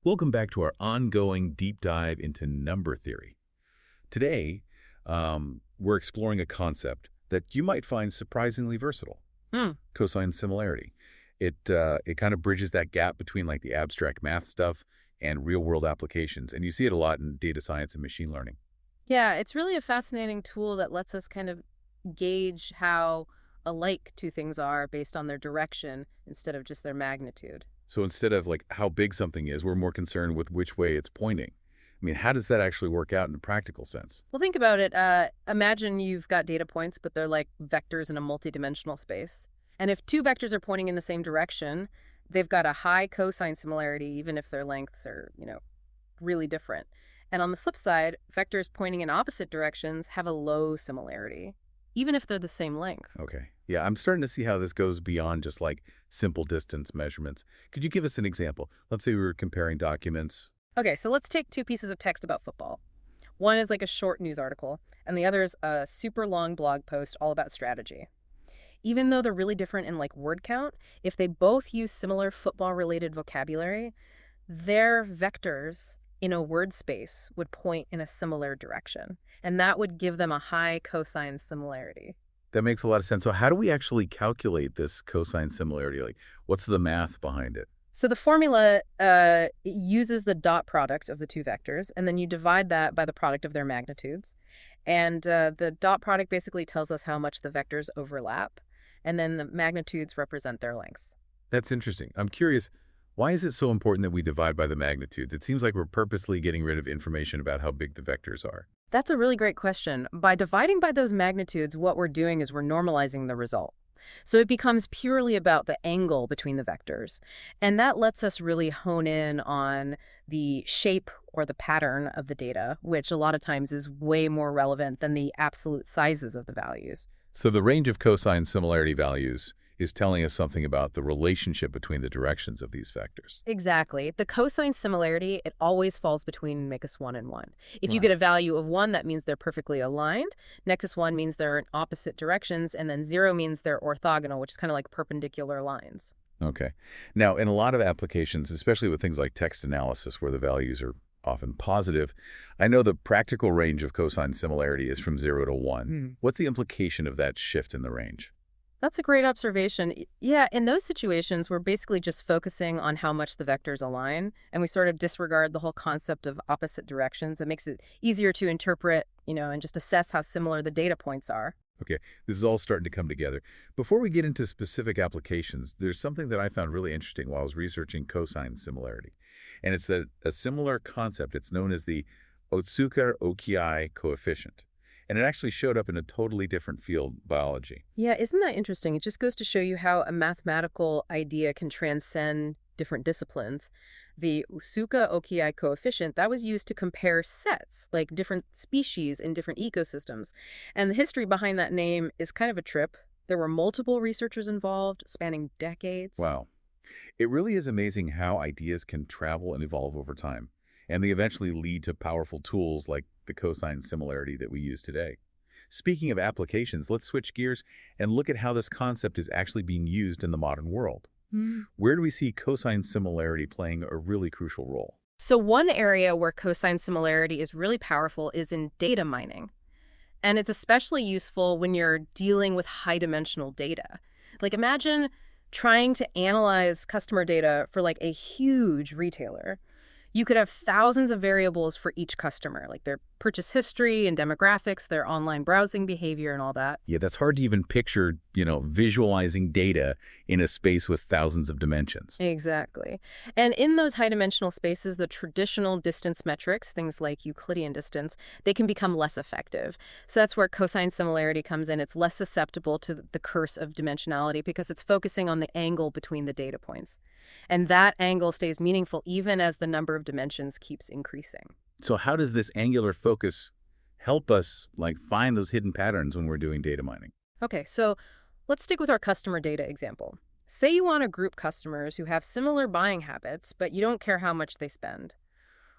Welcome back to our ongoing deep dive into number theory. Today, we're exploring a concept that you might find surprisingly versatile, Hmm. cosine similarity. It kind of bridges that gap between like the abstract math stuff and real-world applications, and you see it a lot in data science and machine learning. Yeah, it's really a fascinating tool that lets us kind of gauge how alike two things are based on their direction instead of just their magnitude. So instead of like how big something is, we're more concerned with which way it's pointing. I mean, how does that actually work out in a practical sense? Well, think about it. Imagine you've got data points, but they're like vectors in a multidimensional space. And if two vectors are pointing in the same direction, they've got a high cosine similarity, even if their lengths are, really different. And on the flip side, vectors pointing in opposite directions have a low similarity, even if they're the same length. Okay. Yeah, I'm starting to see how this goes beyond just like simple distance measurements. Could you give us an example? Let's say we were comparing documents. Okay, so let's take two pieces of text about football. One is like a short news article, and the other is a super long blog post all about strategy. Even though they're really different in like word count, if they both use similar football related vocabulary, their vectors in a word space would point in a similar direction. And that would give them a high cosine similarity. That makes a lot of sense. So how do we actually calculate this cosine similarity? Like, what's the math behind it? So the formula uses the dot product of the two vectors, and then you divide that by the product of their magnitudes. And the dot product basically tells us how much the vectors overlap, and then the magnitudes represent their lengths. That's interesting. I'm curious, why is it so important that we divide by the magnitudes? It seems like we're purposely getting rid of information about how big the vectors are. That's a really great question. By dividing by those magnitudes, what we're doing is we're normalizing the result. So it becomes purely about the angle between the vectors. And that lets us really hone in on the shape or the pattern of the data, which a lot of times is way more relevant than the absolute sizes of the values. So the range of cosine similarity values is telling us something about the relationship between the directions of these vectors. Exactly. The cosine similarity, it always falls between -1 and 1. If you Right. get a value of 1, that means they're perfectly aligned. -1 means they're in opposite directions, and then 0 means they're orthogonal, which is kind of like perpendicular lines. Okay. Now, in a lot of applications, especially with things like text analysis where the values are often positive, I know the practical range of cosine similarity is from 0 to 1. What's the implication of that shift in the range? That's a great observation. Yeah, in those situations, we're basically just focusing on how much the vectors align, and we sort of disregard the whole concept of opposite directions. It makes it easier to interpret, and just assess how similar the data points are. Okay, this is all starting to come together. Before we get into specific applications, there's something that I found really interesting while I was researching cosine similarity. And it's a similar concept. It's known as the Otsuka Okiai coefficient. And it actually showed up in a totally different field, biology. Yeah, isn't that interesting? It just goes to show you how a mathematical idea can transcend different disciplines. The Otsuka Okiai coefficient, that was used to compare sets, like different species in different ecosystems. And the history behind that name is kind of a trip. There were multiple researchers involved, spanning decades. Wow. It really is amazing how ideas can travel and evolve over time, and they eventually lead to powerful tools like the cosine similarity that we use today. Speaking of applications, let's switch gears and look at how this concept is actually being used in the modern world. Where do we see cosine similarity playing a really crucial role? So one area where cosine similarity is really powerful is in data mining. And it's especially useful when you're dealing with high-dimensional data. Like imagine trying to analyze customer data for like a huge retailer. You could have thousands of variables for each customer, like their purchase history and demographics, their online browsing behavior and all that. Yeah, that's hard to even picture, visualizing data in a space with thousands of dimensions. Exactly. And in those high dimensional spaces, the traditional distance metrics, things like Euclidean distance, they can become less effective. So that's where cosine similarity comes in. It's less susceptible to the curse of dimensionality because it's focusing on the angle between the data points. And that angle stays meaningful even as the number of dimensions keeps increasing. So how does this angular focus help us like find those hidden patterns when we're doing data mining? Okay, so let's stick with our customer data example. Say you want to group customers who have similar buying habits, but you don't care how much they spend.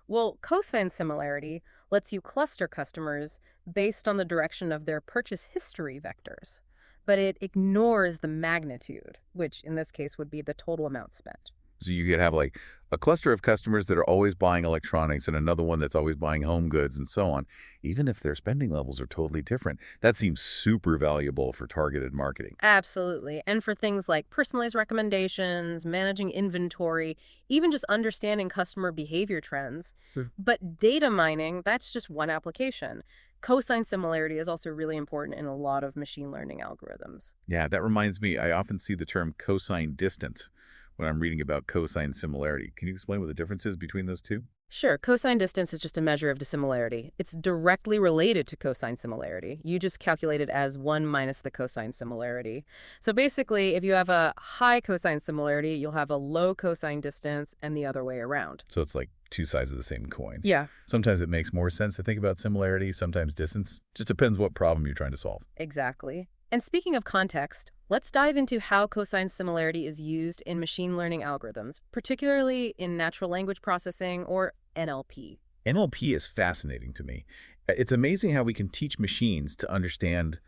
Well, cosine similarity lets you cluster customers based on the direction of their purchase history vectors, but it ignores the magnitude, which in this case would be the total amount spent. So you could have like a cluster of customers that are always buying electronics and another one that's always buying home goods and so on. Even if their spending levels are totally different, that seems super valuable for targeted marketing. Absolutely. And for things like personalized recommendations, managing inventory, even just understanding customer behavior trends. Sure. But data mining, that's just one application. Cosine similarity is also really important in a lot of machine learning algorithms. Yeah, that reminds me, I often see the term cosine distance when I'm reading about cosine similarity. Can you explain what the difference is between those two? Sure, cosine distance is just a measure of dissimilarity. It's directly related to cosine similarity. You just calculate it as 1 minus the cosine similarity. So basically, if you have a high cosine similarity, you'll have a low cosine distance and the other way around. So it's like two sides of the same coin. Yeah, Sometimes it makes more sense to think about similarity, sometimes distance. Just depends what problem you're trying to solve. exactly. And speaking of context, let's dive into how cosine similarity is used in machine learning algorithms, particularly in natural language processing or NLP. NLP is fascinating to me. It's amazing how we can teach machines to understand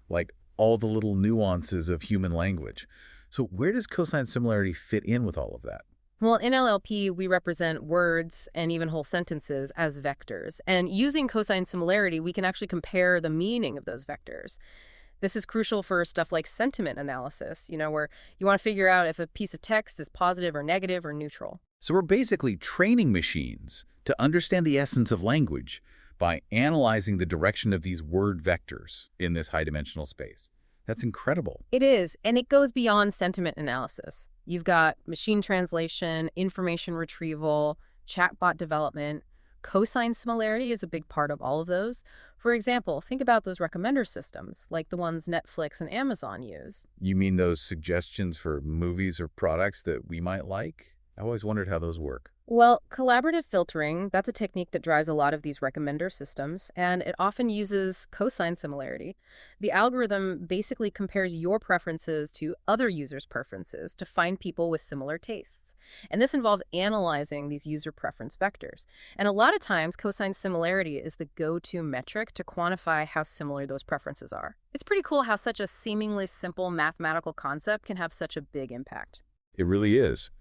like all the little nuances of human language. So where does cosine similarity fit in with all of that? Well, in NLP, we represent words and even whole sentences as vectors. And using cosine similarity, we can actually compare the meaning of those vectors. This is crucial for stuff like sentiment analysis, where you want to figure out if a piece of text is positive or negative or neutral. So we're basically training machines to understand the essence of language by analyzing the direction of these word vectors in this high-dimensional space. That's incredible. It is, and it goes beyond sentiment analysis. You've got machine translation, information retrieval, chatbot development. Cosine similarity is a big part of all of those. For example, think about those recommender systems, like the ones Netflix and Amazon use. You mean those suggestions for movies or products that we might like? I always wondered how those work. Well, collaborative filtering, that's a technique that drives a lot of these recommender systems, and it often uses cosine similarity. The algorithm basically compares your preferences to other users' preferences to find people with similar tastes. And this involves analyzing these user preference vectors. And a lot of times, cosine similarity is the go-to metric to quantify how similar those preferences are. It's pretty cool how such a seemingly simple mathematical concept can have such a big impact. It really is.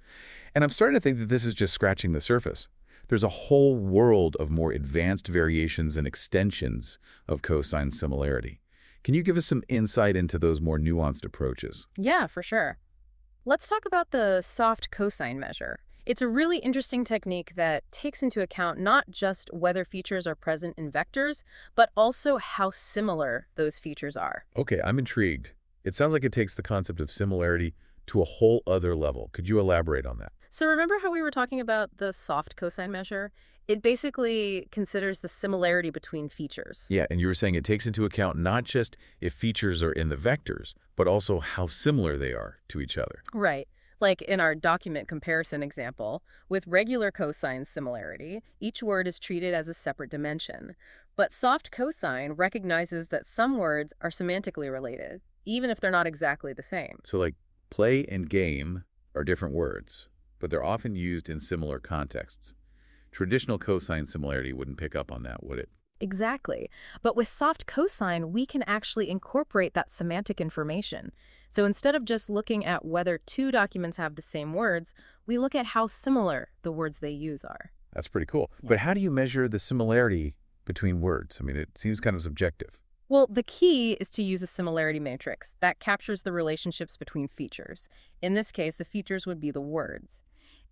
And I'm starting to think that this is just scratching the surface. There's a whole world of more advanced variations and extensions of cosine similarity. Can you give us some insight into those more nuanced approaches? Yeah, for sure. Let's talk about the soft cosine measure. It's a really interesting technique that takes into account not just whether features are present in vectors, but also how similar those features are. Okay, I'm intrigued. It sounds like it takes the concept of similarity to a whole other level. Could you elaborate on that? So remember how we were talking about the soft cosine measure? It basically considers the similarity between features. Yeah, and you were saying it takes into account not just if features are in the vectors, but also how similar they are to each other. Right. Like in our document comparison example, with regular cosine similarity, each word is treated as a separate dimension. But soft cosine recognizes that some words are semantically related, even if they're not exactly the same. So like play and game are different words, but they're often used in similar contexts. Traditional cosine similarity wouldn't pick up on that, would it? Exactly. But with soft cosine, we can actually incorporate that semantic information. So instead of just looking at whether two documents have the same words, we look at how similar the words they use are. That's pretty cool. Yeah. But how do you measure the similarity between words? I mean, it seems kind of subjective. Well, the key is to use a similarity matrix that captures the relationships between features. In this case, the features would be the words.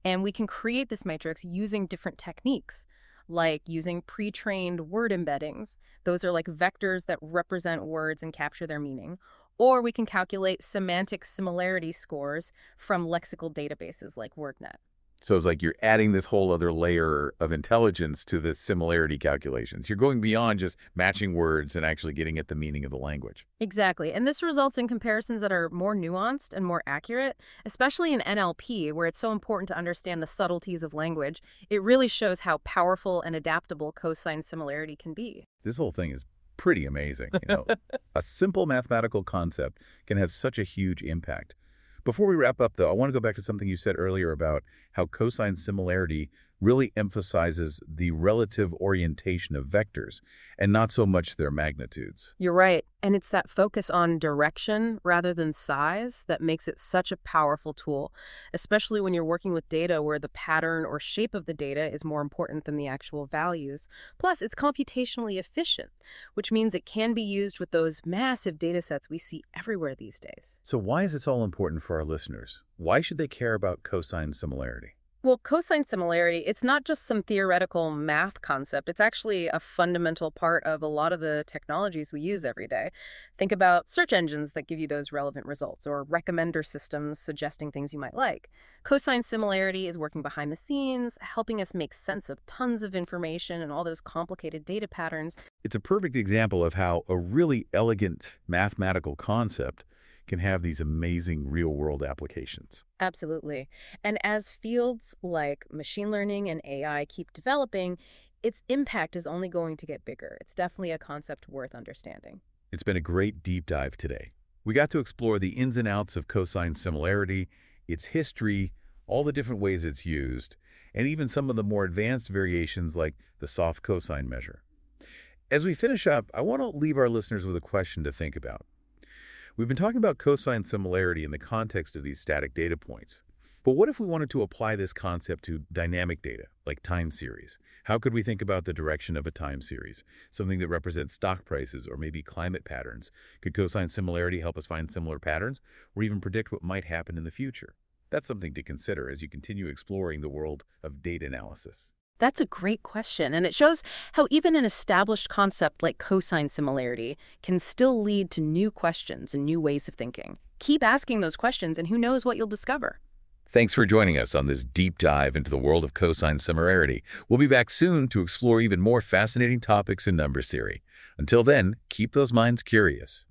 And we can create this matrix using different techniques, like using pre-trained word embeddings. Those are like vectors that represent words and capture their meaning. Or we can calculate semantic similarity scores from lexical databases like WordNet. So it's like you're adding this whole other layer of intelligence to the similarity calculations. You're going beyond just matching words and actually getting at the meaning of the language. Exactly. And this results in comparisons that are more nuanced and more accurate, especially in NLP, where it's so important to understand the subtleties of language. It really shows how powerful and adaptable cosine similarity can be. This whole thing is pretty amazing. A simple mathematical concept can have such a huge impact. Before we wrap up, though, I want to go back to something you said earlier about how cosine similarity really emphasizes the relative orientation of vectors and not so much their magnitudes. You're right. And it's that focus on direction rather than size that makes it such a powerful tool, especially when you're working with data where the pattern or shape of the data is more important than the actual values. Plus, it's computationally efficient, which means it can be used with those massive data sets we see everywhere these days. So why is this all important for our listeners? Why should they care about cosine similarity? Well, cosine similarity, it's not just some theoretical math concept. It's actually a fundamental part of a lot of the technologies we use every day. Think about search engines that give you those relevant results or recommender systems suggesting things you might like. Cosine similarity is working behind the scenes, helping us make sense of tons of information and all those complicated data patterns. It's a perfect example of how a really elegant mathematical concept can have these amazing real-world applications. Absolutely. And as fields like machine learning and AI keep developing, its impact is only going to get bigger. It's definitely a concept worth understanding. It's been a great deep dive today. We got to explore the ins and outs of cosine similarity, its history, all the different ways it's used, and even some of the more advanced variations like the soft cosine measure. As we finish up, I want to leave our listeners with a question to think about. We've been talking about cosine similarity in the context of these static data points. But what if we wanted to apply this concept to dynamic data, like time series? How could we think about the direction of a time series, something that represents stock prices or maybe climate patterns? Could cosine similarity help us find similar patterns or even predict what might happen in the future? That's something to consider as you continue exploring the world of data analysis. That's a great question, and it shows how even an established concept like cosine similarity can still lead to new questions and new ways of thinking. Keep asking those questions, and who knows what you'll discover. Thanks for joining us on this deep dive into the world of cosine similarity. We'll be back soon to explore even more fascinating topics in number theory. Until then, keep those minds curious.